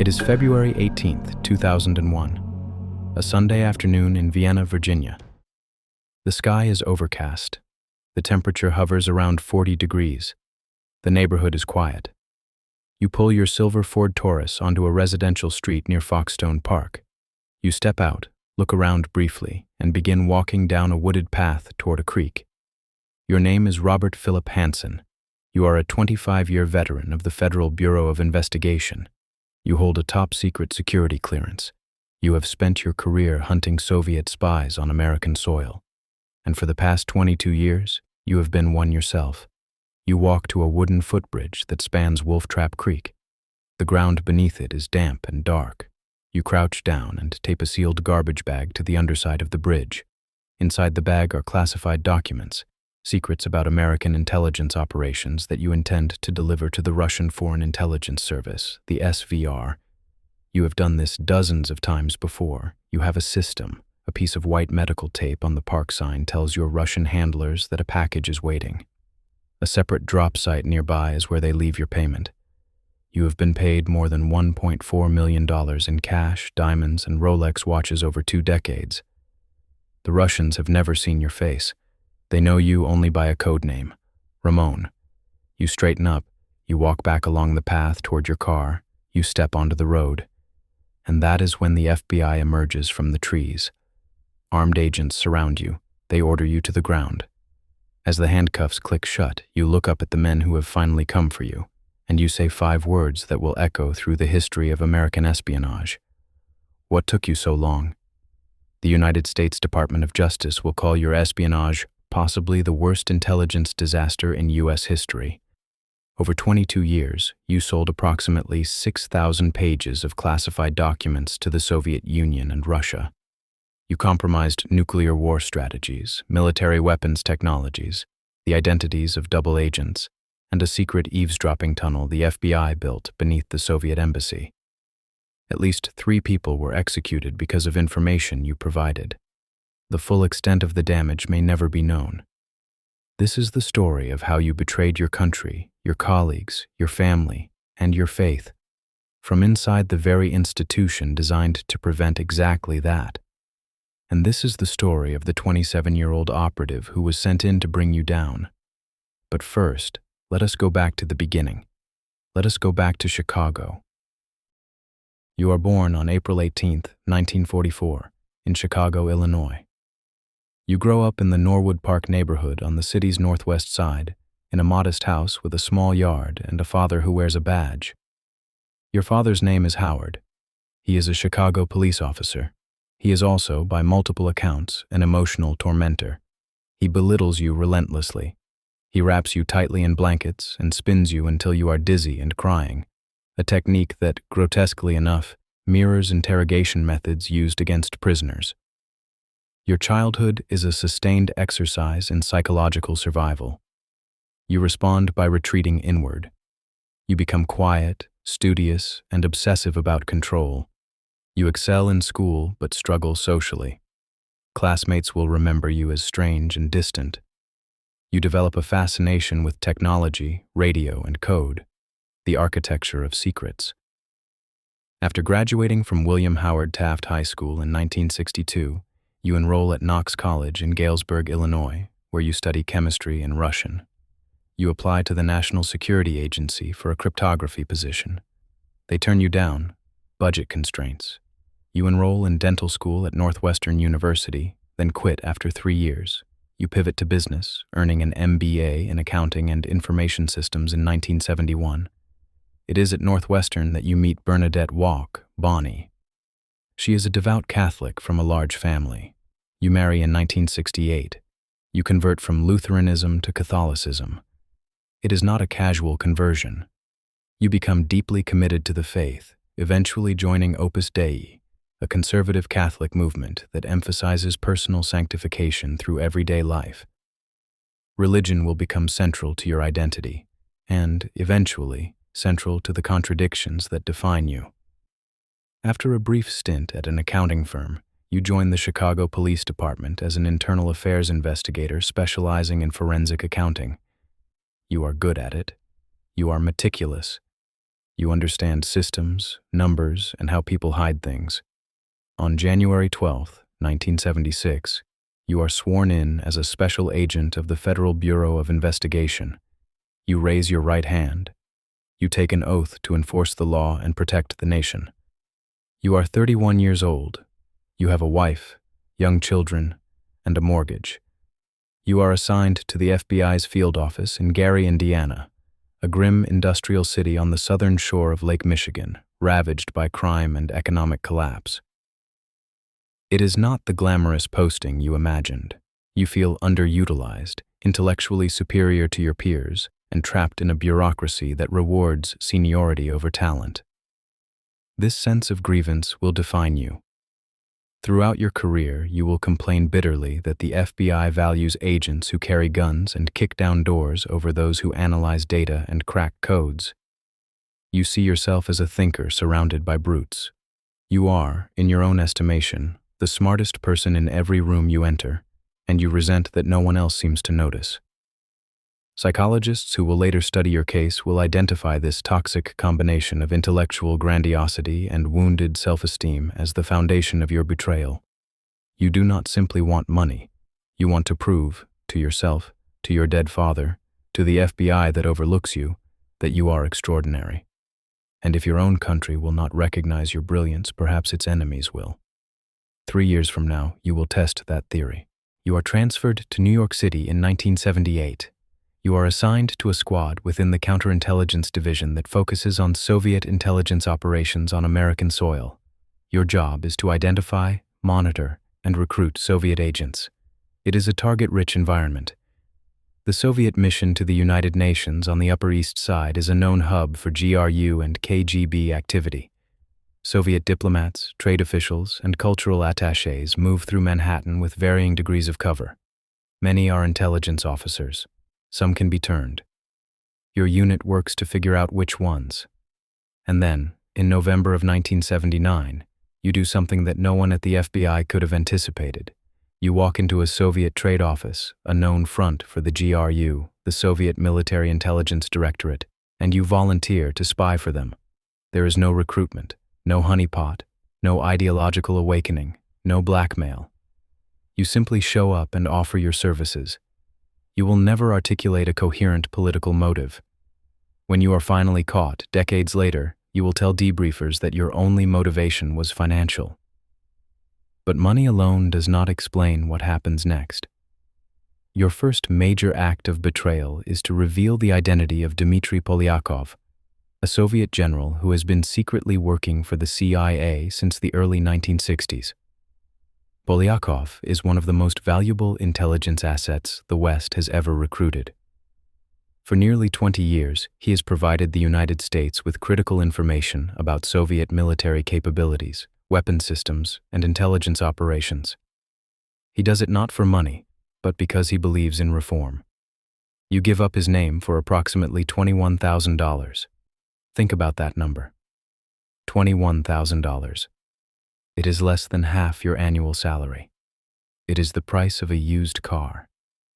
It is February 18th, 2001, a Sunday afternoon in Vienna, Virginia. The sky is overcast. The temperature hovers around 40 degrees. The neighborhood is quiet. You pull your silver Ford Taurus onto a residential street near Foxstone Park. You step out, look around briefly, and begin walking down a wooded path toward a creek. Your name is Robert Philip Hanssen. You are a 25-year veteran of the Federal Bureau of Investigation. You hold a top-secret security clearance. You have spent your career hunting Soviet spies on American soil. And for the past 22 years, you have been one yourself. You walk to a wooden footbridge that spans Wolf Trap Creek. The ground beneath it is damp and dark. You crouch down and tape a sealed garbage bag to the underside of the bridge. Inside the bag are classified documents, secrets about American intelligence operations that you intend to deliver to the Russian Foreign Intelligence Service, the SVR. You have done this dozens of times before. You have a system. A piece of white medical tape on the park sign tells your Russian handlers that a package is waiting. A separate drop site nearby is where they leave your payment. You have been paid more than $1.4 million in cash, diamonds, and Rolex watches over 2 decades. The Russians have never seen your face. They know you only by a code name, Ramon. You straighten up, you walk back along the path toward your car, you step onto the road. And that is when the FBI emerges from the trees. Armed agents surround you. They order you to the ground. As the handcuffs click shut, you look up at the men who have finally come for you, and you say 5 words that will echo through the history of American espionage. What took you so long? The United States Department of Justice will call your espionage possibly the worst intelligence disaster in U.S. history. Over 22 years, you sold approximately 6,000 pages of classified documents to the Soviet Union and Russia. You compromised nuclear war strategies, military weapons technologies, the identities of double agents, and a secret eavesdropping tunnel the FBI built beneath the Soviet embassy. At least 3 people were executed because of information you provided. The full extent of the damage may never be known. This is the story of how you betrayed your country, your colleagues, your family, and your faith, from inside the very institution designed to prevent exactly that. And this is the story of the 27-year-old operative who was sent in to bring you down. But first, let us go back to the beginning. Let us go back to Chicago. You are born on April 18, 1944, in Chicago, Illinois. You grow up in the Norwood Park neighborhood on the city's northwest side, in a modest house with a small yard and a father who wears a badge. Your father's name is Howard. He is a Chicago police officer. He is also, by multiple accounts, an emotional tormentor. He belittles you relentlessly. He wraps you tightly in blankets and spins you until you are dizzy and crying, a technique that, grotesquely enough, mirrors interrogation methods used against prisoners. Your childhood is a sustained exercise in psychological survival. You respond by retreating inward. You become quiet, studious, and obsessive about control. You excel in school but struggle socially. Classmates will remember you as strange and distant. You develop a fascination with technology, radio, and code, the architecture of secrets. After graduating from William Howard Taft High School in 1962, you enroll at Knox College in Galesburg, Illinois, where you study chemistry and Russian. You apply to the National Security Agency for a cryptography position. They turn you down, budget constraints. You enroll in dental school at Northwestern University, then quit after 3 years. You pivot to business, earning an MBA in Accounting and Information Systems in 1971. It is at Northwestern that you meet Bernadette Walk, Bonnie. She is a devout Catholic from a large family. You marry in 1968. You convert from Lutheranism to Catholicism. It is not a casual conversion. You become deeply committed to the faith, eventually joining Opus Dei, a conservative Catholic movement that emphasizes personal sanctification through everyday life. Religion will become central to your identity, and, eventually, central to the contradictions that define you. After a brief stint at an accounting firm, you join the Chicago Police Department as an internal affairs investigator specializing in forensic accounting. You are good at it. You are meticulous. You understand systems, numbers, and how people hide things. On January 12, 1976, you are sworn in as a special agent of the Federal Bureau of Investigation. You raise your right hand. You take an oath to enforce the law and protect the nation. You are 31 years old. You have a wife, young children, and a mortgage. You are assigned to the FBI's field office in Gary, Indiana, a grim industrial city on the southern shore of Lake Michigan, ravaged by crime and economic collapse. It is not the glamorous posting you imagined. You feel underutilized, intellectually superior to your peers, and trapped in a bureaucracy that rewards seniority over talent. This sense of grievance will define you. Throughout your career, you will complain bitterly that the FBI values agents who carry guns and kick down doors over those who analyze data and crack codes. You see yourself as a thinker surrounded by brutes. You are, in your own estimation, the smartest person in every room you enter, and you resent that no one else seems to notice. Psychologists who will later study your case will identify this toxic combination of intellectual grandiosity and wounded self-esteem as the foundation of your betrayal. You do not simply want money. You want to prove, to yourself, to your dead father, to the FBI that overlooks you, that you are extraordinary. And if your own country will not recognize your brilliance, perhaps its enemies will. 3 years from now, you will test that theory. You are transferred to New York City in 1978. You are assigned to a squad within the counterintelligence division that focuses on Soviet intelligence operations on American soil. Your job is to identify, monitor, and recruit Soviet agents. It is a target-rich environment. The Soviet mission to the United Nations on the Upper East Side is a known hub for GRU and KGB activity. Soviet diplomats, trade officials, and cultural attachés move through Manhattan with varying degrees of cover. Many are intelligence officers. Some can be turned. Your unit works to figure out which ones. And then, in November of 1979, you do something that no one at the FBI could have anticipated. You walk into a Soviet trade office, a known front for the GRU, the Soviet Military Intelligence Directorate, and you volunteer to spy for them. There is no recruitment, no honeypot, no ideological awakening, no blackmail. You simply show up and offer your services. You will never articulate a coherent political motive. When you are finally caught, decades later, you will tell debriefers that your only motivation was financial. But money alone does not explain what happens next. Your first major act of betrayal is to reveal the identity of Dmitry Polyakov, a Soviet general who has been secretly working for the CIA since the early 1960s. Polyakov is one of the most valuable intelligence assets the West has ever recruited. For nearly 20 years, he has provided the United States with critical information about Soviet military capabilities, weapon systems, and intelligence operations. He does it not for money, but because he believes in reform. You give up his name for approximately $21,000. Think about that number. $21,000. It is less than half your annual salary. It is the price of a used car,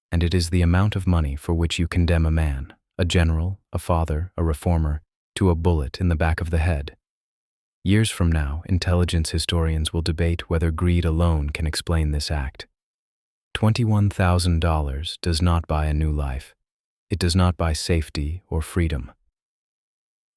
and it is the amount of money for which you condemn a man, a general, a father, a reformer, to a bullet in the back of the head. Years from now, intelligence historians will debate whether greed alone can explain this act. $21,000 does not buy a new life. It does not buy safety or freedom.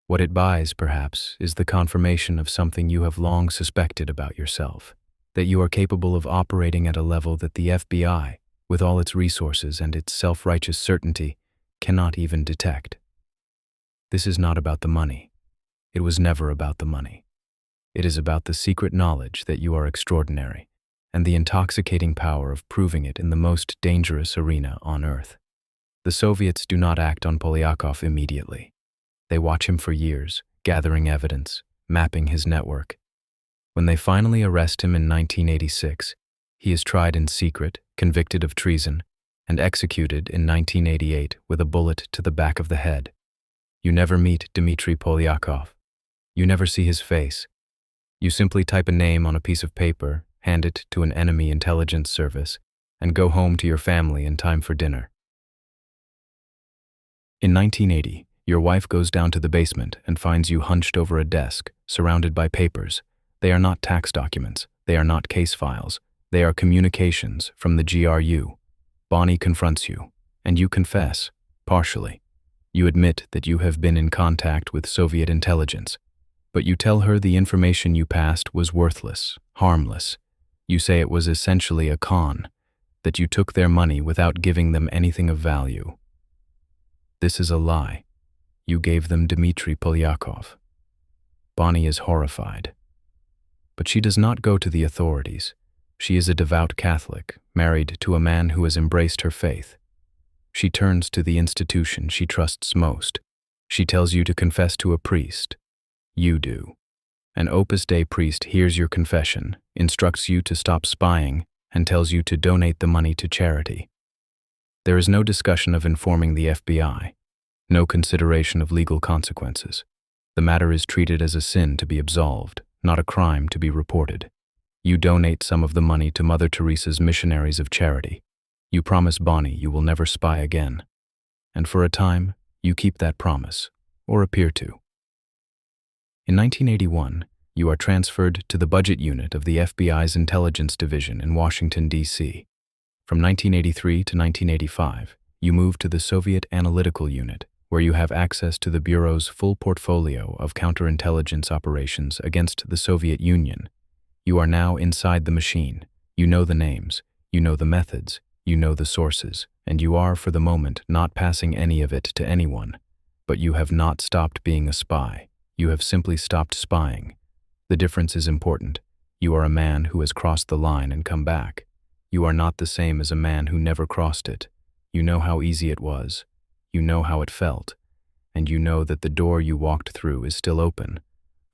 What it buys, perhaps, is the confirmation of something you have long suspected about yourself, that you are capable of operating at a level that the FBI, with all its resources and its self-righteous certainty, cannot even detect. This is not about the money. It was never about the money. It is about the secret knowledge that you are extraordinary, and the intoxicating power of proving it in the most dangerous arena on Earth. The Soviets do not act on Polyakov immediately. They watch him for years, gathering evidence, mapping his network. When they finally arrest him in 1986, he is tried in secret, convicted of treason, and executed in 1988 with a bullet to the back of the head. You never meet Dmitry Polyakov. You never see his face. You simply type a name on a piece of paper, hand it to an enemy intelligence service, and go home to your family in time for dinner. In 1980, Your wife goes down to the basement and finds you hunched over a desk, surrounded by papers. They are not tax documents. They are not case files. They are communications from the GRU. Bonnie confronts you, and you confess, partially. You admit that you have been in contact with Soviet intelligence, but you tell her the information you passed was worthless, harmless. You say it was essentially a con, that you took their money without giving them anything of value. This is a lie. You gave them Dmitry Polyakov. Bonnie is horrified. But she does not go to the authorities. She is a devout Catholic, married to a man who has embraced her faith. She turns to the institution she trusts most. She tells you to confess to a priest. You do. An Opus Dei priest hears your confession, instructs you to stop spying, and tells you to donate the money to charity. There is no discussion of informing the FBI, no consideration of legal consequences. The matter is treated as a sin to be absolved, not a crime to be reported. You donate some of the money to Mother Teresa's Missionaries of Charity. You promise Bonnie you will never spy again. And for a time, you keep that promise, or appear to. In 1981, you are transferred to the budget unit of the FBI's Intelligence Division in Washington, D.C. From 1983 to 1985, you move to the Soviet Analytical Unit, where you have access to the Bureau's full portfolio of counterintelligence operations against the Soviet Union. You are now inside the machine. You know the names, you know the methods, you know the sources, and you are, for the moment, not passing any of it to anyone. But you have not stopped being a spy. You have simply stopped spying. The difference is important. You are a man who has crossed the line and come back. You are not the same as a man who never crossed it. You know how easy it was. You know how it felt. And you know that the door you walked through is still open.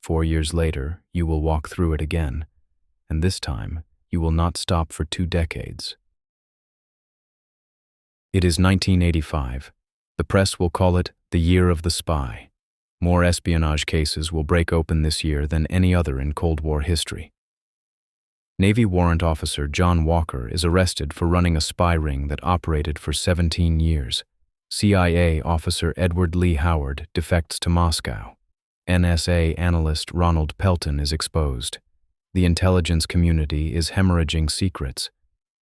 4 years later, you will walk through it again. And this time, you will not stop for 2 decades. It is 1985. The press will call it the Year of the Spy. More espionage cases will break open this year than any other in Cold War history. Navy Warrant Officer John Walker is arrested for running a spy ring that operated for 17 years. CIA Officer Edward Lee Howard defects to Moscow. NSA analyst Ronald Pelton is exposed. The intelligence community is hemorrhaging secrets.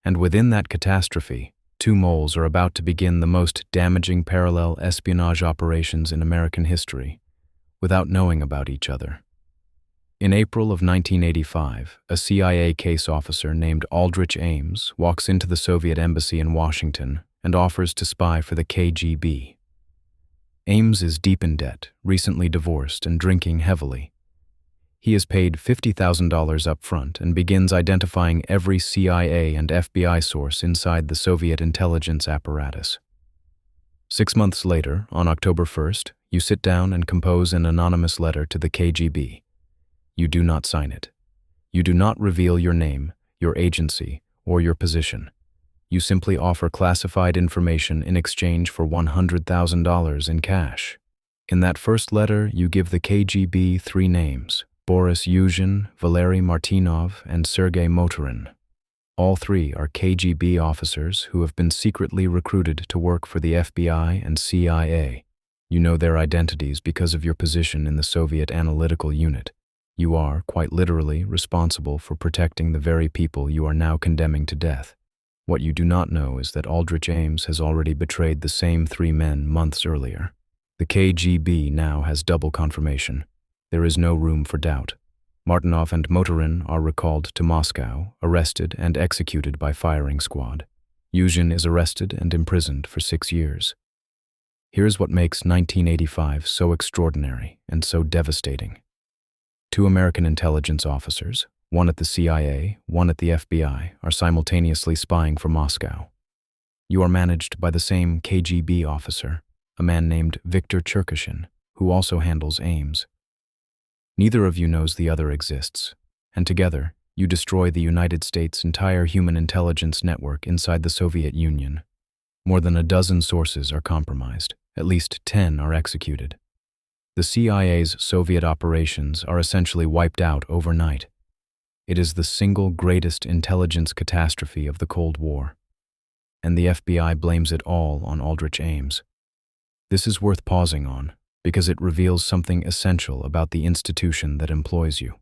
And within that catastrophe, 2 moles are about to begin the most damaging parallel espionage operations in American history, without knowing about each other. In April of 1985, a CIA case officer named Aldrich Ames walks into the Soviet embassy in Washington and offers to spy for the KGB. Ames is deep in debt, recently divorced, and drinking heavily. He is paid $50,000 up front and begins identifying every CIA and FBI source inside the Soviet intelligence apparatus. 6 months later, on October 1st, you sit down and compose an anonymous letter to the KGB. You do not sign it. You do not reveal your name, your agency, or your position. You simply offer classified information in exchange for $100,000 in cash. In that first letter, you give the KGB 3 names: Boris Yuzhin, Valery Martinov, and Sergei Motorin. All 3 are KGB officers who have been secretly recruited to work for the FBI and CIA. You know their identities because of your position in the Soviet Analytical Unit. You are, quite literally, responsible for protecting the very people you are now condemning to death. What you do not know is that Aldrich Ames has already betrayed the same 3 men months earlier. The KGB now has double confirmation. There is no room for doubt. Martinov and Motorin are recalled to Moscow, arrested and executed by firing squad. Yuzhin is arrested and imprisoned for 6 years. Here's what makes 1985 so extraordinary and so devastating. 2 American intelligence officers, one at the CIA, one at the FBI, are simultaneously spying for Moscow. You are managed by the same KGB officer, a man named Viktor Cherkashin, who also handles Ames. Neither of you knows the other exists, and together, you destroy the United States' entire human intelligence network inside the Soviet Union. More than a dozen sources are compromised. At least 10 are executed. The CIA's Soviet operations are essentially wiped out overnight. It is the single greatest intelligence catastrophe of the Cold War. And the FBI blames it all on Aldrich Ames. This is worth pausing on because it reveals something essential about the institution that employs you.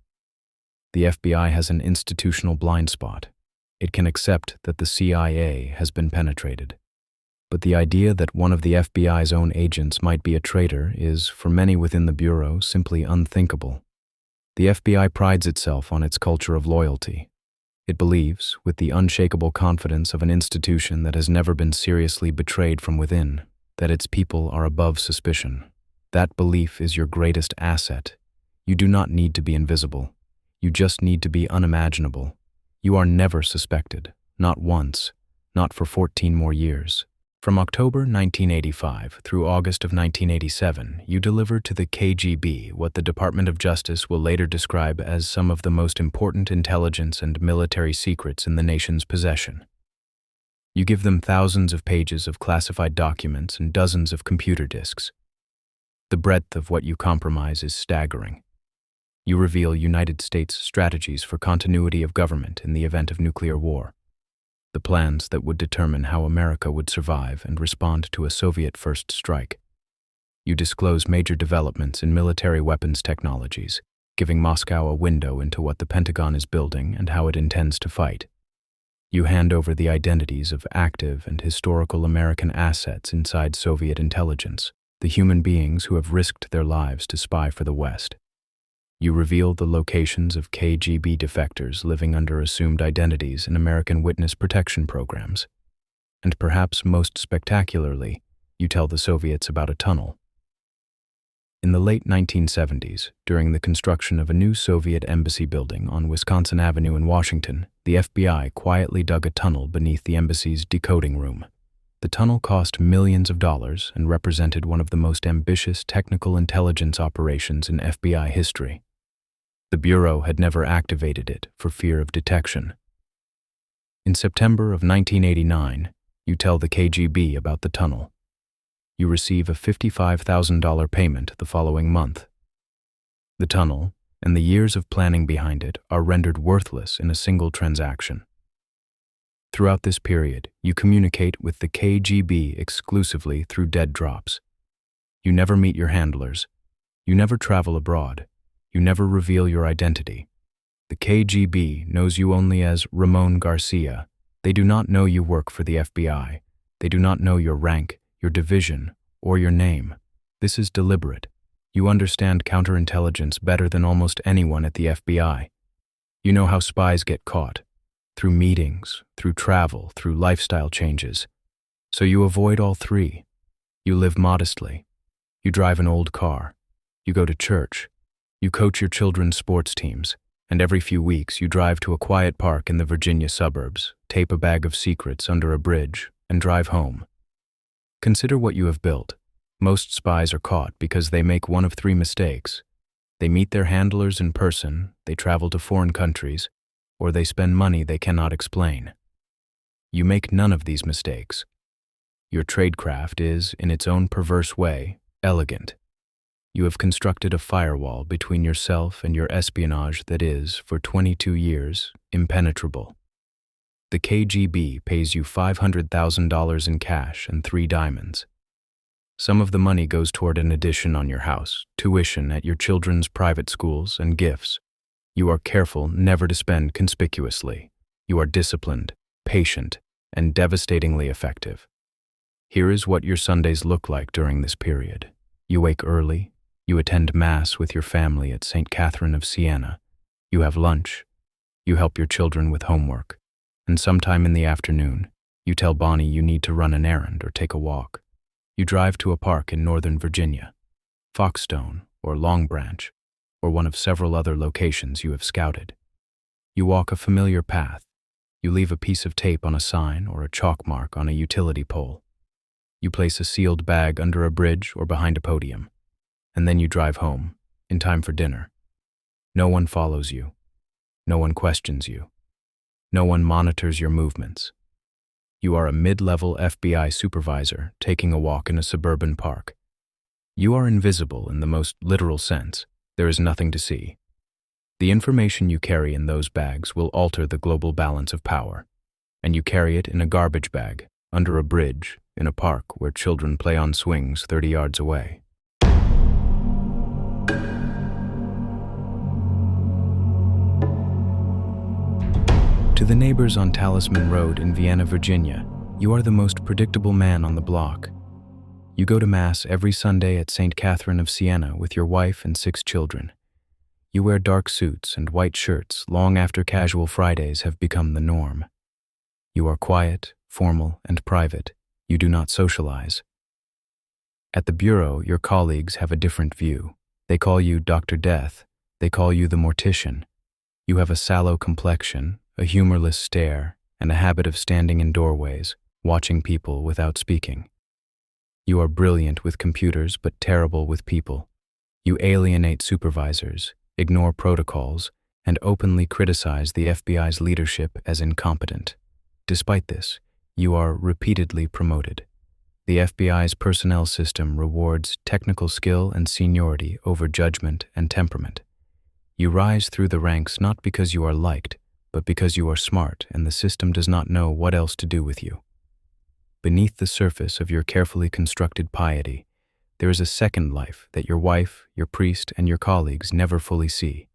The FBI has an institutional blind spot. It can accept that the CIA has been penetrated. But the idea that one of the FBI's own agents might be a traitor is, for many within the Bureau, simply unthinkable. The FBI prides itself on its culture of loyalty. It believes, with the unshakable confidence of an institution that has never been seriously betrayed from within, that its people are above suspicion. That belief is your greatest asset. You do not need to be invisible. You just need to be unimaginable. You are never suspected, not once, not for 14 more years. From October 1985 through August of 1987, you delivered to the KGB what the Department of Justice will later describe as some of the most important intelligence and military secrets in the nation's possession. You give them thousands of pages of classified documents and dozens of computer disks. The breadth of what you compromise is staggering. You reveal United States strategies for continuity of government in the event of nuclear war. The plans that would determine how America would survive and respond to a Soviet first strike. You disclose major developments in military weapons technologies, giving Moscow a window into what the Pentagon is building and how it intends to fight. You hand over the identities of active and historical American assets inside Soviet intelligence, the human beings who have risked their lives to spy for the West. You reveal the locations of KGB defectors living under assumed identities in American witness protection programs. And perhaps most spectacularly, you tell the Soviets about a tunnel. In the late 1970s, during the construction of a new Soviet embassy building on Wisconsin Avenue in Washington, the FBI quietly dug a tunnel beneath the embassy's decoding room. The tunnel cost millions of dollars and represented one of the most ambitious technical intelligence operations in FBI history. The Bureau had never activated it for fear of detection. In September of 1989, you tell the KGB about the tunnel. You receive a $55,000 payment the following month. The tunnel, and the years of planning behind it, are rendered worthless in a single transaction. Throughout this period, you communicate with the KGB exclusively through dead drops. You never meet your handlers. You never travel abroad. You never reveal your identity. The KGB knows you only as Ramon Garcia. They do not know you work for the FBI. They do not know your rank, your division, or your name. This is deliberate. You understand counterintelligence better than almost anyone at the FBI. You know how spies get caught. Through meetings, through travel, through lifestyle changes. So you avoid all three. You live modestly. You drive an old car. You go to church. You coach your children's sports teams, and every few weeks you drive to a quiet park in the Virginia suburbs, tape a bag of secrets under a bridge, and drive home. Consider what you have built. Most spies are caught because they make one of three mistakes. They meet their handlers in person, they travel to foreign countries, or they spend money they cannot explain. You make none of these mistakes. Your tradecraft is, in its own perverse way, elegant. You have constructed a firewall between yourself and your espionage that is, for 22 years, impenetrable. The KGB pays you $500,000 in cash and 3 diamonds. Some of the money goes toward an addition on your house, tuition at your children's private schools, and gifts. You are careful never to spend conspicuously. You are disciplined, patient, and devastatingly effective. Here is what your Sundays look like during this period. You wake early. You attend Mass with your family at St. Catherine of Siena. You have lunch. You help your children with homework. And sometime in the afternoon, you tell Bonnie you need to run an errand or take a walk. You drive to a park in Northern Virginia, Foxstone or Long Branch, or one of several other locations you have scouted. You walk a familiar path. You leave a piece of tape on a sign or a chalk mark on a utility pole. You place a sealed bag under a bridge or behind a podium. And then you drive home, in time for dinner. No one follows you. No one questions you. No one monitors your movements. You are a mid-level FBI supervisor taking a walk in a suburban park. You are invisible in the most literal sense. There is nothing to see. The information you carry in those bags will alter the global balance of power, and you carry it in a garbage bag, under a bridge, in a park where children play on swings 30 yards away. To the neighbors on Talisman Road in Vienna, Virginia, you are the most predictable man on the block. You go to Mass every Sunday at St. Catherine of Siena with your wife and 6 children. You wear dark suits and white shirts long after casual Fridays have become the norm. You are quiet, formal, and private. You do not socialize. At the bureau, your colleagues have a different view. They call you Dr. Death. They call you the mortician. You have a sallow complexion, a humorless stare, and a habit of standing in doorways, watching people without speaking. You are brilliant with computers but terrible with people. You alienate supervisors, ignore protocols, and openly criticize the FBI's leadership as incompetent. Despite this, you are repeatedly promoted. The FBI's personnel system rewards technical skill and seniority over judgment and temperament. You rise through the ranks not because you are liked, but because you are smart and the system does not know what else to do with you. Beneath the surface of your carefully constructed piety, there is a second life that your wife, your priest, and your colleagues never fully see.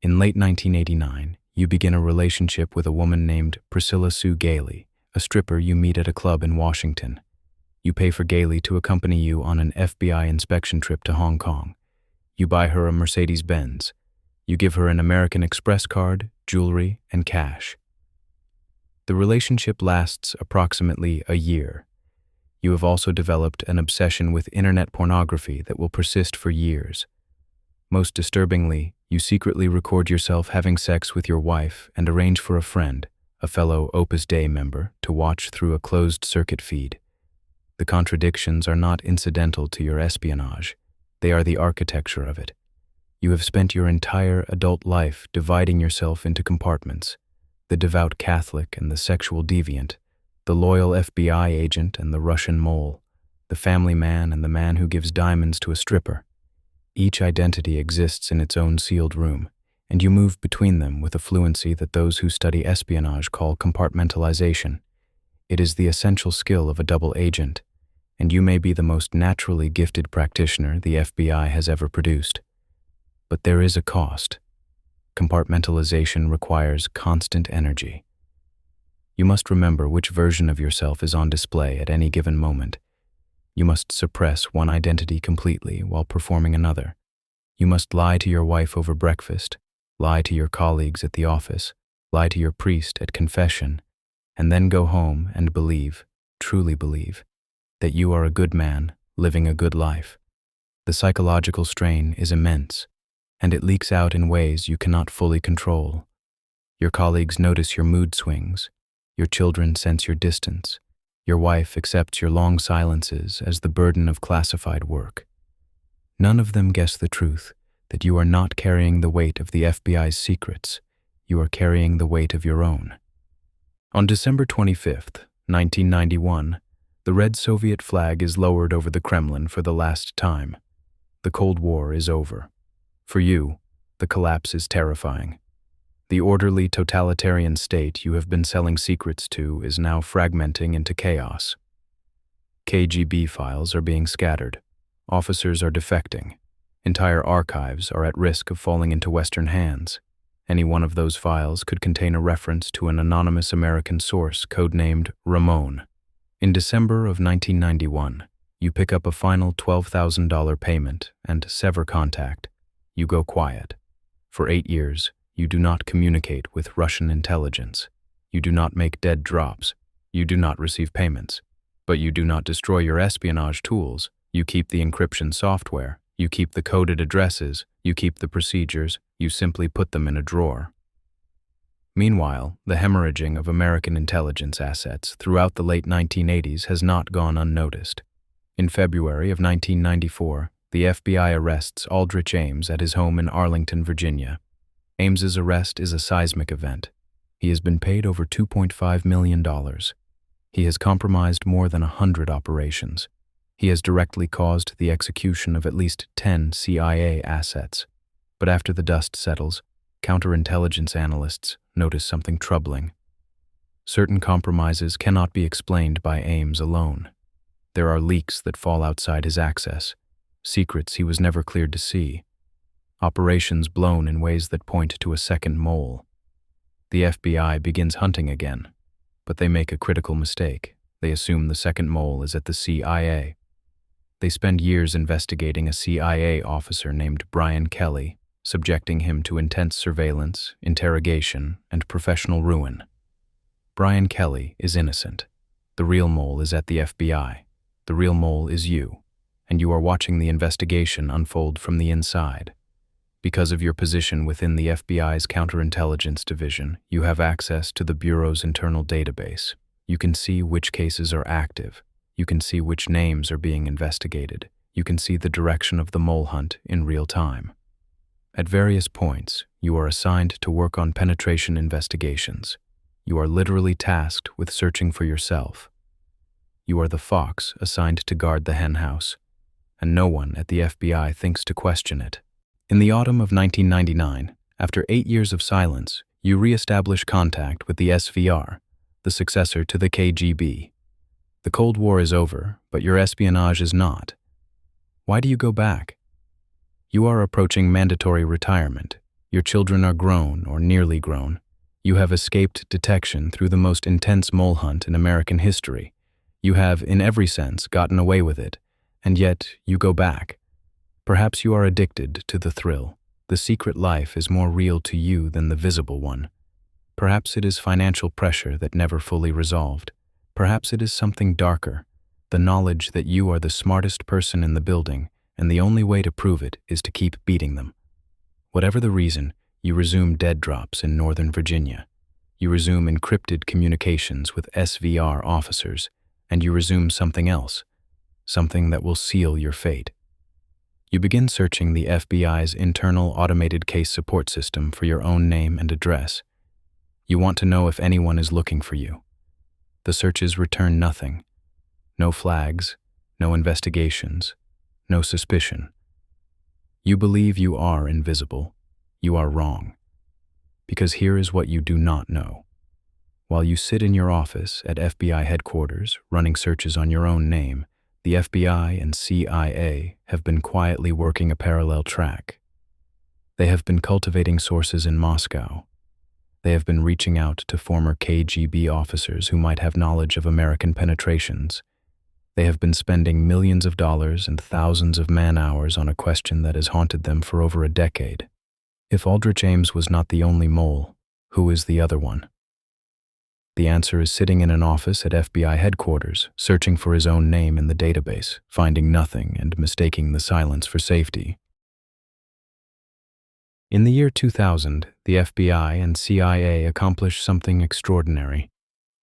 In late 1989, you begin a relationship with a woman named Priscilla Sue Gailey, a stripper you meet at a club in Washington. You pay for Gailey to accompany you on an FBI inspection trip to Hong Kong. You buy her a Mercedes-Benz. You give her an American Express card, jewelry, and cash. The relationship lasts approximately a year. You have also developed an obsession with internet pornography that will persist for years. Most disturbingly, you secretly record yourself having sex with your wife and arrange for a friend, a fellow Opus Dei member, to watch through a closed-circuit feed. The contradictions are not incidental to your espionage. They are the architecture of it. You have spent your entire adult life dividing yourself into compartments: the devout Catholic and the sexual deviant, the loyal FBI agent and the Russian mole, the family man and the man who gives diamonds to a stripper. Each identity exists in its own sealed room, and you move between them with a fluency that those who study espionage call compartmentalization. It is the essential skill of a double agent, and you may be the most naturally gifted practitioner the FBI has ever produced. But there is a cost. Compartmentalization requires constant energy. You must remember which version of yourself is on display at any given moment. You must suppress one identity completely while performing another. You must lie to your wife over breakfast, lie to your colleagues at the office, lie to your priest at confession, and then go home and believe, truly believe, that you are a good man living a good life. The psychological strain is immense, and it leaks out in ways you cannot fully control. Your colleagues notice your mood swings. Your children sense your distance. Your wife accepts your long silences as the burden of classified work. None of them guess the truth, that you are not carrying the weight of the FBI's secrets. You are carrying the weight of your own. On December 25th, 1991, the red Soviet flag is lowered over the Kremlin for the last time. The Cold War is over. For you, the collapse is terrifying. The orderly totalitarian state you have been selling secrets to is now fragmenting into chaos. KGB files are being scattered. Officers are defecting. Entire archives are at risk of falling into Western hands. Any one of those files could contain a reference to an anonymous American source codenamed Ramon. In December of 1991, you pick up a final $12,000 payment and sever contact. You go quiet. For 8 years, you do not communicate with Russian intelligence. You do not make dead drops. You do not receive payments. But you do not destroy your espionage tools. You keep the encryption software. You keep the coded addresses. You keep the procedures. You simply put them in a drawer. Meanwhile, the hemorrhaging of American intelligence assets throughout the late 1980s has not gone unnoticed. In February of 1994, the FBI arrests Aldrich Ames at his home in Arlington, Virginia. Ames's arrest is a seismic event. He has been paid over $2.5 million. He has compromised more than 100 operations. He has directly caused the execution of at least 10 CIA assets. But after the dust settles, counterintelligence analysts notice something troubling. Certain compromises cannot be explained by Ames alone. There are leaks that fall outside his access, secrets he was never cleared to see, operations blown in ways that point to a second mole. The FBI begins hunting again, but they make a critical mistake. They assume the second mole is at the CIA. They spend years investigating a CIA officer named Brian Kelly, subjecting him to intense surveillance, interrogation, and professional ruin. Brian Kelly is innocent. The real mole is at the FBI. The real mole is you, and you are watching the investigation unfold from the inside. Because of your position within the FBI's counterintelligence division, you have access to the Bureau's internal database. You can see which cases are active. You can see which names are being investigated. You can see the direction of the mole hunt in real time. At various points, you are assigned to work on penetration investigations. You are literally tasked with searching for yourself. You are the fox assigned to guard the henhouse, and no one at the FBI thinks to question it. In the autumn of 1999, after 8 years of silence, you re-establish contact with the SVR, the successor to the KGB. The Cold War is over, but your espionage is not. Why do you go back? You are approaching mandatory retirement. Your children are grown or nearly grown. You have escaped detection through the most intense mole hunt in American history. You have, in every sense, gotten away with it, and yet you go back. Perhaps you are addicted to the thrill. The secret life is more real to you than the visible one. Perhaps it is financial pressure that never fully resolved. Perhaps it is something darker, the knowledge that you are the smartest person in the building, and the only way to prove it is to keep beating them. Whatever the reason, you resume dead drops in Northern Virginia. You resume encrypted communications with SVR officers, and you resume something else, something that will seal your fate. You begin searching the FBI's internal automated case support system for your own name and address. You want to know if anyone is looking for you. The searches return nothing. No flags, no investigations, no suspicion. You believe you are invisible. You are wrong. Because here is what you do not know. While you sit in your office at FBI headquarters, running searches on your own name, the FBI and CIA have been quietly working a parallel track. They have been cultivating sources in Moscow. They have been reaching out to former KGB officers who might have knowledge of American penetrations. They have been spending millions of dollars and thousands of man-hours on a question that has haunted them for over a decade. If Aldrich Ames was not the only mole, who is the other one? The answer is sitting in an office at FBI headquarters, searching for his own name in the database, finding nothing and mistaking the silence for safety. In the year 2000, the FBI and CIA accomplished something extraordinary.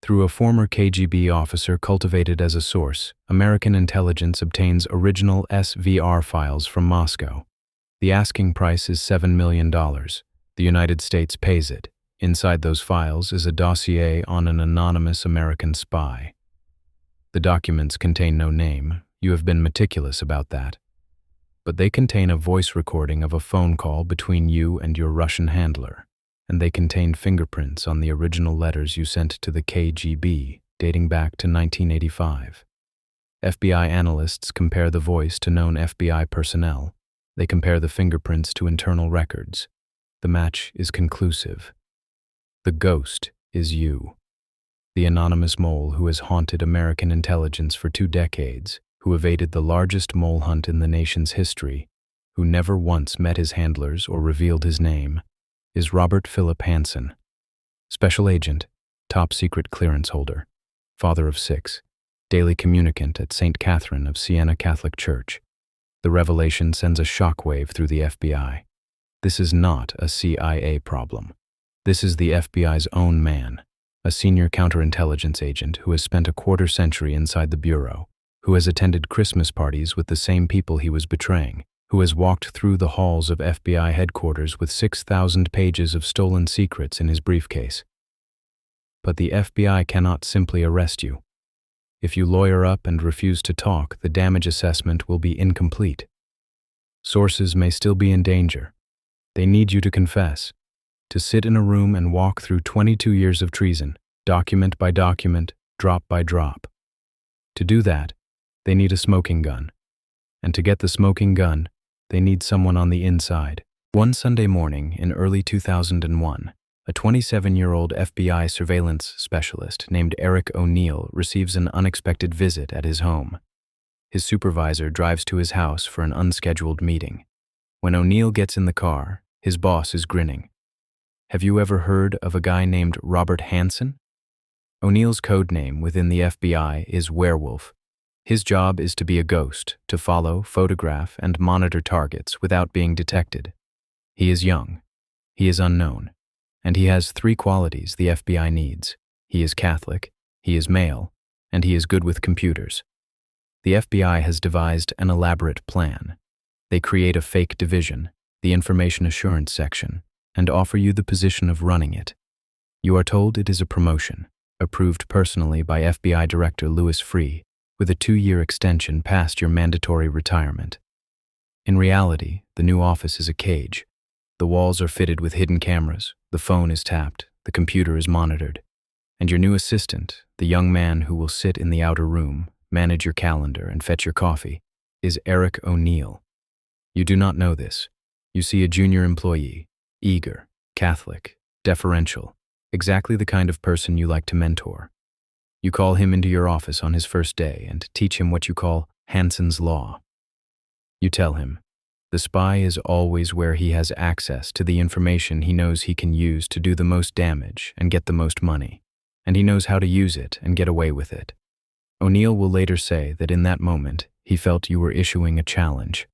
Through a former KGB officer cultivated as a source, American intelligence obtains original SVR files from Moscow. The asking price is $7 million. The United States pays it. Inside those files is a dossier on an anonymous American spy. The documents contain no name. You have been meticulous about that. But they contain a voice recording of a phone call between you and your Russian handler, and they contain fingerprints on the original letters you sent to the KGB, dating back to 1985. FBI analysts compare the voice to known FBI personnel. They compare the fingerprints to internal records. The match is conclusive. The ghost is you, the anonymous mole who has haunted American intelligence for 2 decades, who evaded the largest mole hunt in the nation's history, who never once met his handlers or revealed his name, is Robert Philip Hanssen, special agent, top secret clearance holder, father of 6, daily communicant at St. Catherine of Siena Catholic Church. The revelation sends a shockwave through the FBI. This is not a CIA problem. This is the FBI's own man, a senior counterintelligence agent who has spent a quarter-century inside the Bureau, who has attended Christmas parties with the same people he was betraying, who has walked through the halls of FBI headquarters with 6,000 pages of stolen secrets in his briefcase. But the FBI cannot simply arrest you. If you lawyer up and refuse to talk, the damage assessment will be incomplete. Sources may still be in danger. They need you to confess, to sit in a room and walk through 22 years of treason, document by document, drop by drop. To do that, they need a smoking gun. And to get the smoking gun, they need someone on the inside. One Sunday morning in early 2001, a 27-year-old FBI surveillance specialist named Eric O'Neill receives an unexpected visit at his home. His supervisor drives to his house for an unscheduled meeting. When O'Neill gets in the car, his boss is grinning. Have you ever heard of a guy named Robert Hanssen? O'Neill's code name within the FBI is Werewolf. His job is to be a ghost, to follow, photograph, and monitor targets without being detected. He is young, he is unknown, and he has 3 qualities the FBI needs. He is Catholic, he is male, and he is good with computers. The FBI has devised an elaborate plan. They create a fake division, the Information Assurance Section, and offer you the position of running it. You are told it is a promotion, approved personally by FBI Director Louis Freeh, with a 2-year extension past your mandatory retirement. In reality, the new office is a cage. The walls are fitted with hidden cameras, the phone is tapped, the computer is monitored, and your new assistant, the young man who will sit in the outer room, manage your calendar, and fetch your coffee, is Eric O'Neill. You do not know this. You see a junior employee, eager, Catholic, deferential, exactly the kind of person you like to mentor. You call him into your office on his first day and teach him what you call Hanssen's Law. You tell him, the spy is always where he has access to the information he knows he can use to do the most damage and get the most money, and he knows how to use it and get away with it. O'Neill will later say that in that moment, he felt you were issuing a challenge.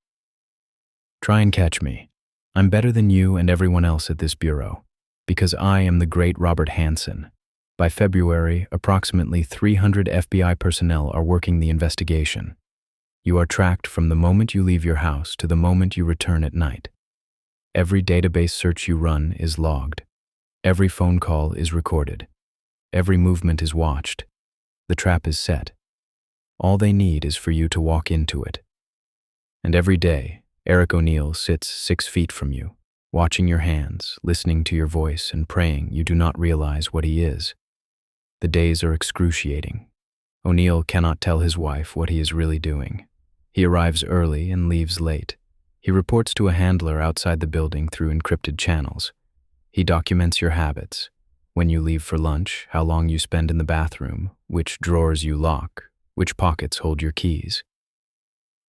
Try and catch me. I'm better than you and everyone else at this bureau, because I am the great Robert Hanssen. By February, approximately 300 FBI personnel are working the investigation. You are tracked from the moment you leave your house to the moment you return at night. Every database search you run is logged. Every phone call is recorded. Every movement is watched. The trap is set. All they need is for you to walk into it. And every day, Eric O'Neill sits 6 feet from you, watching your hands, listening to your voice, and praying you do not realize what he is. The days are excruciating. O'Neill cannot tell his wife what he is really doing. He arrives early and leaves late. He reports to a handler outside the building through encrypted channels. He documents your habits. When you leave for lunch, how long you spend in the bathroom, which drawers you lock, which pockets hold your keys.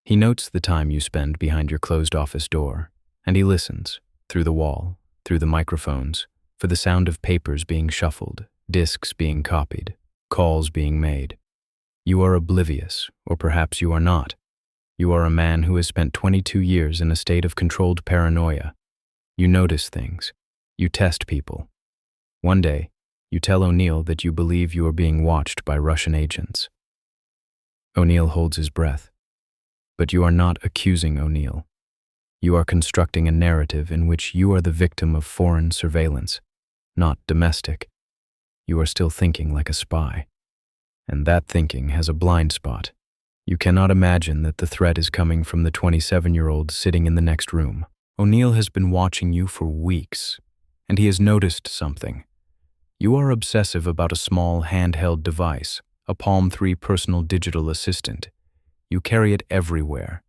He notes the time you spend behind your closed office door, and he listens, through the wall, through the microphones, for the sound of papers being shuffled, disks being copied, calls being made. You are oblivious, or perhaps you are not. You are a man who has spent 22 years in a state of controlled paranoia. You notice things. You test people. One day, you tell O'Neill that you believe you are being watched by Russian agents. O'Neill holds his breath. But you are not accusing O'Neill. You are constructing a narrative in which you are the victim of foreign surveillance, not domestic. You are still thinking like a spy. And that thinking has a blind spot. You cannot imagine that the threat is coming from the 27-year-old sitting in the next room. O'Neill has been watching you for weeks, and he has noticed something. You are obsessive about a small handheld device, a Palm 3 personal digital assistant. You carry it everywhere.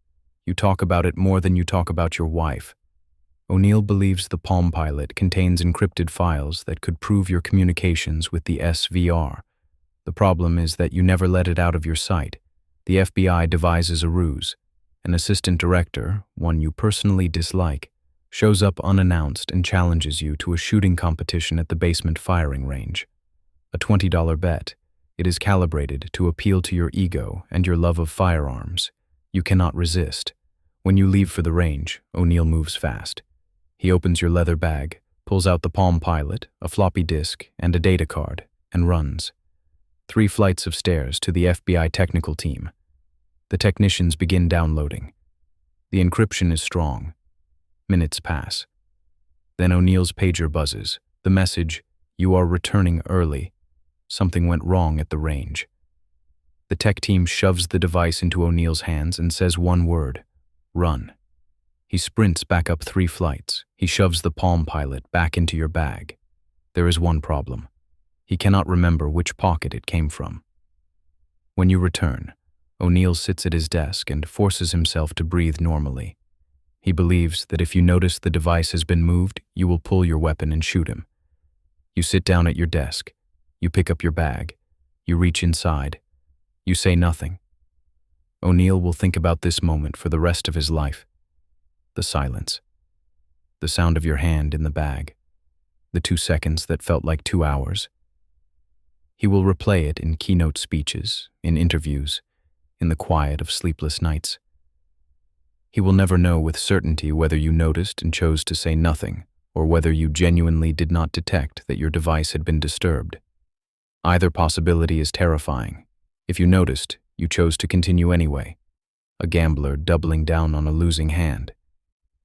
You talk about it more than you talk about your wife. O'Neill believes the Palm Pilot contains encrypted files that could prove your communications with the SVR. The problem is that you never let it out of your sight. The FBI devises a ruse. An assistant director, one you personally dislike, shows up unannounced and challenges you to a shooting competition at the basement firing range. A $20 bet. It is calibrated to appeal to your ego and your love of firearms. You cannot resist. When you leave for the range, O'Neill moves fast. He opens your leather bag, pulls out the Palm Pilot, a floppy disk, and a data card, and runs. 3 flights of stairs to the FBI technical team. The technicians begin downloading. The encryption is strong. Minutes pass. Then O'Neill's pager buzzes. The message, "You are returning early." Something went wrong at the range. The tech team shoves the device into O'Neill's hands and says one word, "Run." He sprints back up 3 flights. He shoves the Palm Pilot back into your bag. There is one problem. He cannot remember which pocket it came from. When you return, O'Neill sits at his desk and forces himself to breathe normally. He believes that if you notice the device has been moved, you will pull your weapon and shoot him. You sit down at your desk. You pick up your bag. You reach inside. You say nothing. O'Neill will think about this moment for the rest of his life. The silence. The sound of your hand in the bag. The 2 seconds that felt like 2 hours. He will replay it in keynote speeches, in interviews, in the quiet of sleepless nights. He will never know with certainty whether you noticed and chose to say nothing, or whether you genuinely did not detect that your device had been disturbed. Either possibility is terrifying. If you noticed, you chose to continue anyway, a gambler doubling down on a losing hand.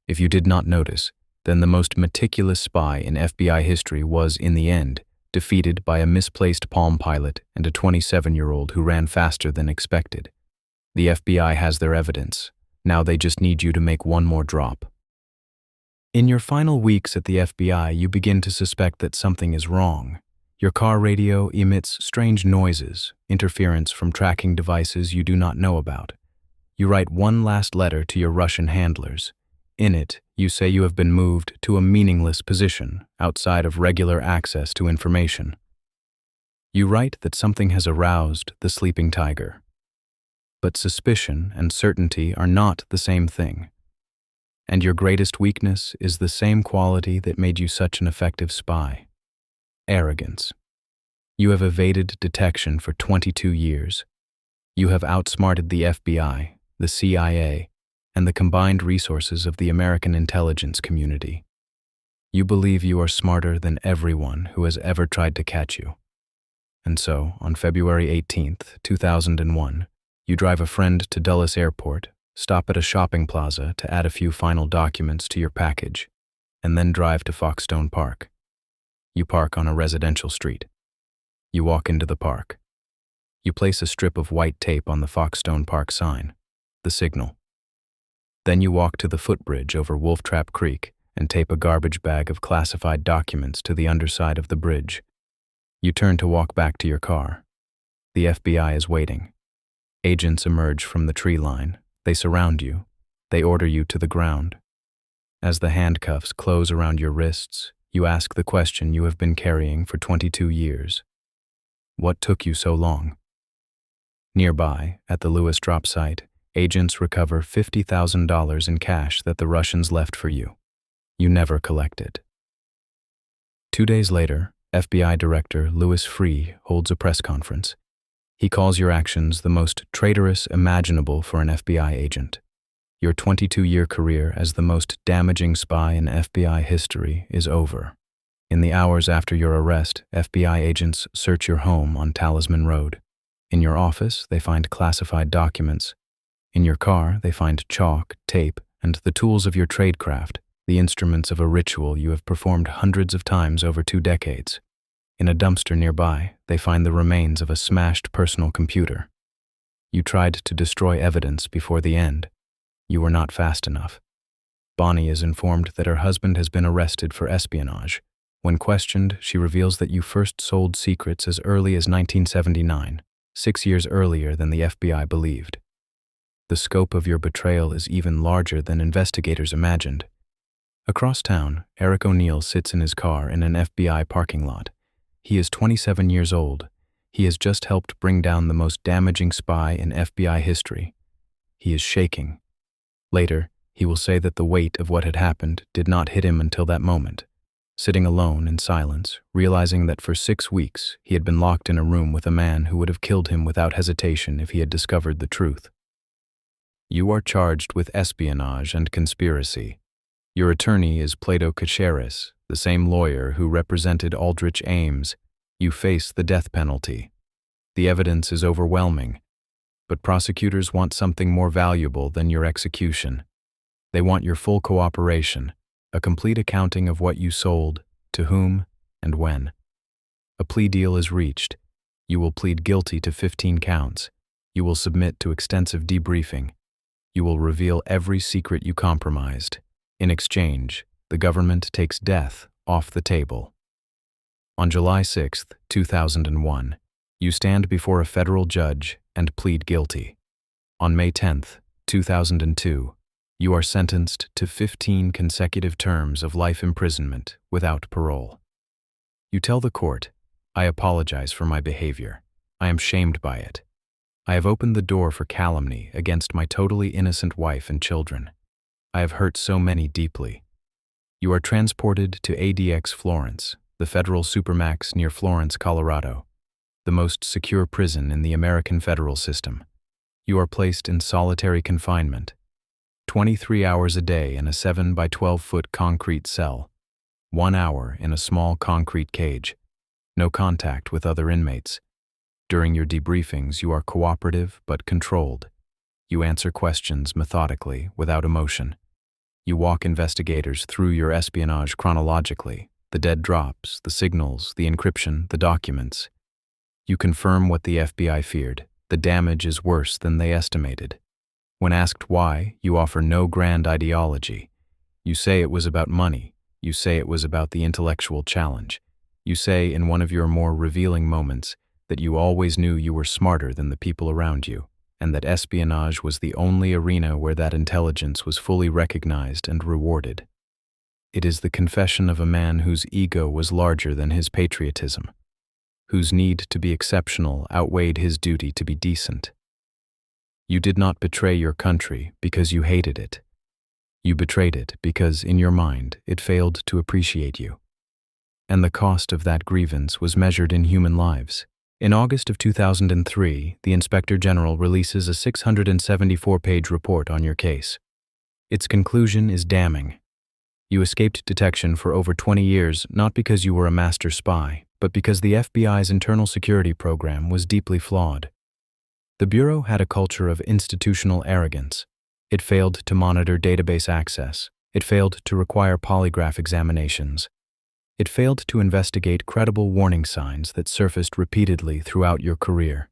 If you did not notice, then the most meticulous spy in FBI history was, in the end, defeated by a misplaced Palm Pilot and a 27-year-old who ran faster than expected. The FBI has their evidence. Now they just need you to make one more drop. In your final weeks at the FBI, you begin to suspect that something is wrong. Your car radio emits strange noises, interference from tracking devices you do not know about. You write one last letter to your Russian handlers. In it, you say you have been moved to a meaningless position outside of regular access to information. You write that something has aroused the sleeping tiger. But suspicion and certainty are not the same thing. And your greatest weakness is the same quality that made you such an effective spy: arrogance. You have evaded detection for 22 years. You have outsmarted the FBI, the CIA, and the combined resources of the American intelligence community. You believe you are smarter than everyone who has ever tried to catch you. And so, on February 18th, 2001, you drive a friend to Dulles Airport, stop at a shopping plaza to add a few final documents to your package, and then drive to Foxstone Park. You park on a residential street. You walk into the park. You place a strip of white tape on the Foxstone Park sign, the signal. Then you walk to the footbridge over Wolf Trap Creek and tape a garbage bag of classified documents to the underside of the bridge. You turn to walk back to your car. The FBI is waiting. Agents emerge from the tree line. They surround you. They order you to the ground. As the handcuffs close around your wrists, you ask the question you have been carrying for 22 years. What took you so long? Nearby, at the Lewis drop site, agents recover $50,000 in cash that the Russians left for you. You never collected. 2 days later, FBI Director Louis Freeh holds a press conference. He calls your actions the most traitorous imaginable for an FBI agent. Your 22-year career as the most damaging spy in FBI history is over. In the hours after your arrest, FBI agents search your home on Talisman Road. In your office, they find classified documents. In your car, they find chalk, tape, and the tools of your tradecraft, the instruments of a ritual you have performed hundreds of times over 2 decades. In a dumpster nearby, they find the remains of a smashed personal computer. You tried to destroy evidence before the end. You were not fast enough. Bonnie is informed that her husband has been arrested for espionage. When questioned, she reveals that you first sold secrets as early as 1979, 6 years earlier than the FBI believed. The scope of your betrayal is even larger than investigators imagined. Across town, Eric O'Neill sits in his car in an FBI parking lot. He is 27 years old. He has just helped bring down the most damaging spy in FBI history. He is shaking. Later, he will say that the weight of what had happened did not hit him until that moment, sitting alone in silence, realizing that for 6 weeks he had been locked in a room with a man who would have killed him without hesitation if he had discovered the truth. You are charged with espionage and conspiracy. Your attorney is Plato Caceres, the same lawyer who represented Aldrich Ames. You face the death penalty. The evidence is overwhelming, but prosecutors want something more valuable than your execution. They want your full cooperation, a complete accounting of what you sold, to whom, and when. A plea deal is reached. You will plead guilty to 15 counts. You will submit to extensive debriefing. You will reveal every secret you compromised. In exchange, the government takes death off the table. On July 6, 2001, you stand before a federal judge and plead guilty. On May 10, 2002, you are sentenced to 15 consecutive terms of life imprisonment without parole. You tell the court, "I apologize for my behavior. I am shamed by it. I have opened the door for calumny against my totally innocent wife and children. I have hurt so many deeply." You are transported to ADX Florence, the federal Supermax near Florence, Colorado, the most secure prison in the American federal system. You are placed in solitary confinement, 23 hours a day in a 7 by 12-foot concrete cell, 1 hour in a small concrete cage, no contact with other inmates. During your debriefings, you are cooperative but controlled. You answer questions methodically, without emotion. You walk investigators through your espionage chronologically, the dead drops, the signals, the encryption, the documents. You confirm what the FBI feared: the damage is worse than they estimated. When asked why, you offer no grand ideology. You say it was about money. You say it was about the intellectual challenge. You say in one of your more revealing moments that you always knew you were smarter than the people around you, and that espionage was the only arena where that intelligence was fully recognized and rewarded. It is the confession of a man whose ego was larger than his patriotism, whose need to be exceptional outweighed his duty to be decent. You did not betray your country because you hated it. You betrayed it because, in your mind, it failed to appreciate you. And the cost of that grievance was measured in human lives. In August of 2003, the Inspector General releases a 674-page report on your case. Its conclusion is damning. You escaped detection for over 20 years not because you were a master spy, but because the FBI's internal security program was deeply flawed. The Bureau had a culture of institutional arrogance. It failed to monitor database access. It failed to require polygraph examinations. It failed to investigate credible warning signs that surfaced repeatedly throughout your career.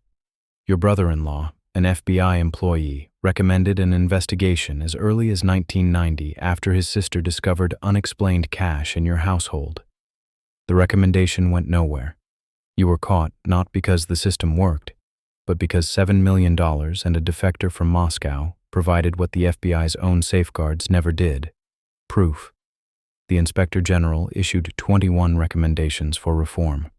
Your brother-in-law, an FBI employee, recommended an investigation as early as 1990 after his sister discovered unexplained cash in your household. The recommendation went nowhere. You were caught not because the system worked, but because $7 million and a defector from Moscow provided what the FBI's own safeguards never did: proof. The Inspector General issued 21 recommendations for reform.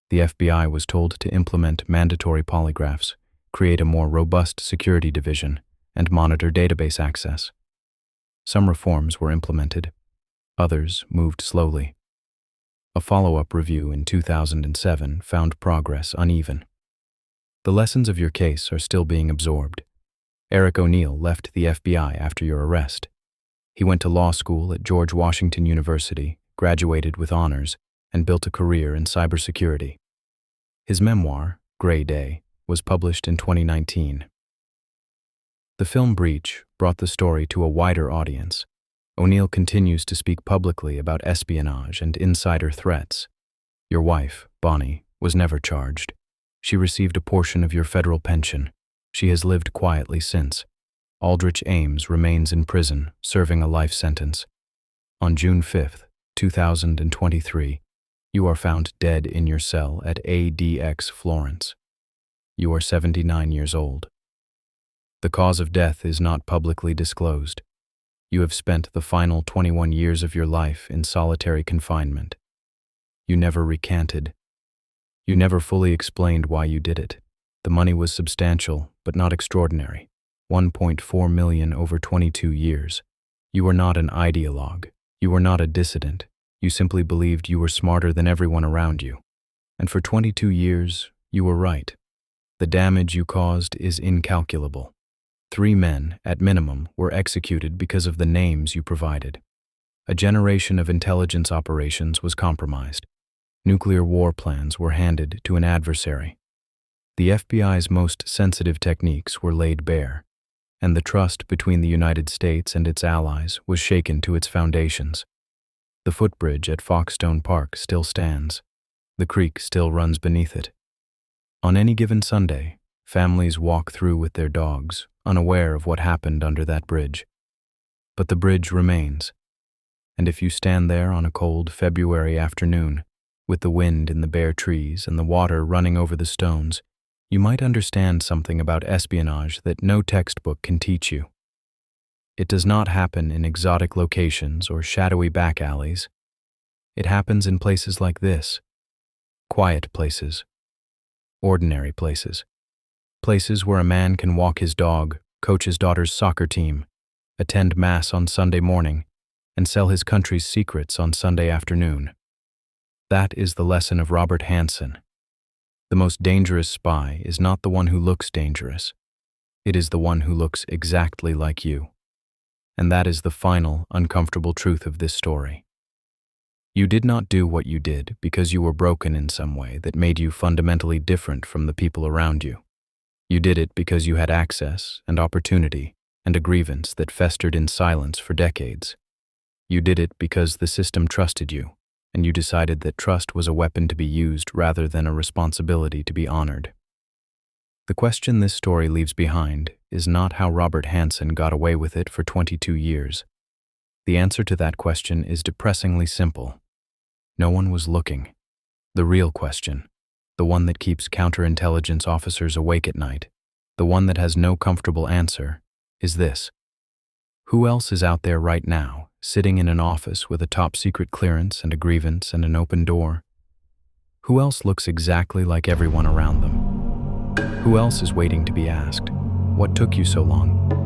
The FBI was told to implement mandatory polygraphs, create a more robust security division, and monitor database access. Some reforms were implemented. Others moved slowly. A follow-up review in 2007 found progress uneven. The lessons of your case are still being absorbed. Eric O'Neill left the FBI after your arrest. He went to law school at George Washington University, graduated with honors, and built a career in cybersecurity. His memoir, Gray Day, was published in 2019. The film Breach brought the story to a wider audience. O'Neill continues to speak publicly about espionage and insider threats. Your wife, Bonnie, was never charged. She received a portion of your federal pension. She has lived quietly since. Aldrich Ames remains in prison, serving a life sentence. On June 5, 2023, you are found dead in your cell at ADX Florence. You are 79 years old. The cause of death is not publicly disclosed. You have spent the final 21 years of your life in solitary confinement. You never recanted. You never fully explained why you did it. The money was substantial, but not extraordinary. 1.4 million over 22 years. You were not an ideologue. You were not a dissident. You simply believed you were smarter than everyone around you. And for 22 years, you were right. The damage you caused is incalculable. 3 men, at minimum, were executed because of the names you provided. A generation of intelligence operations was compromised. Nuclear war plans were handed to an adversary. The FBI's most sensitive techniques were laid bare, and the trust between the United States and its allies was shaken to its foundations. The footbridge at Foxstone Park still stands. The creek still runs beneath it. On any given Sunday, families walk through with their dogs, unaware of what happened under that bridge. But the bridge remains, and if you stand there on a cold February afternoon, With the wind in the bare trees and the water running over the stones, you might understand something about espionage that no textbook can teach you. It does not happen in exotic locations or shadowy back alleys. It happens in places like this: quiet places, ordinary places, places where a man can walk his dog, coach his daughter's soccer team, attend Mass on Sunday morning, and sell his country's secrets on Sunday afternoon. That is the lesson of Robert Hanssen. The most dangerous spy is not the one who looks dangerous. It is the one who looks exactly like you. And that is the final, uncomfortable truth of this story. You did not do what you did because you were broken in some way that made you fundamentally different from the people around you. You did it because you had access and opportunity and a grievance that festered in silence for decades. You did it because the system trusted you, and you decided that trust was a weapon to be used rather than a responsibility to be honored. The question this story leaves behind is not how Robert Hanssen got away with it for 22 years. The answer to that question is depressingly simple. No one was looking. The real question, the one that keeps counterintelligence officers awake at night, the one that has no comfortable answer, is this: who else is out there right now, sitting in an office with a top-secret clearance and a grievance and an open door? Who else looks exactly like everyone around them? Who else is waiting to be asked, "What took you so long?"